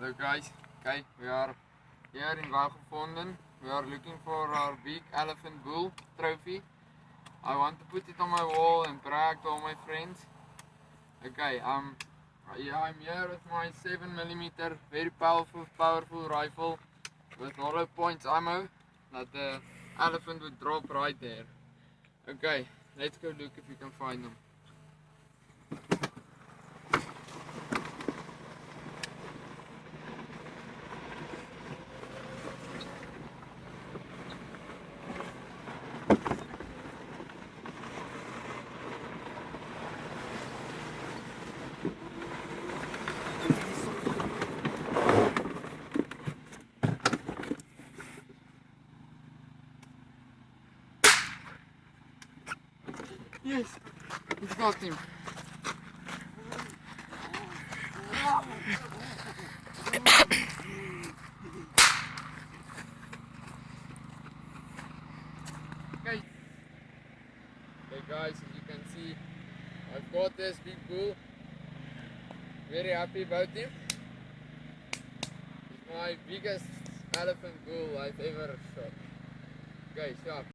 Hello guys, okay, we are here in Wouwgevonden. We are looking for our big elephant bull trophy. I want to put it on my wall and brag to all my friends. Okay, yeah, I'm here with my 7mm very powerful rifle with hollow points ammo that the elephant would drop right there. Okay, let's go look if we can find them. Yes, it's got him. Okay. Okay guys, as you can see, I've got this big bull. Very happy about him. He's my biggest elephant bull I've ever shot. Okay, sharp.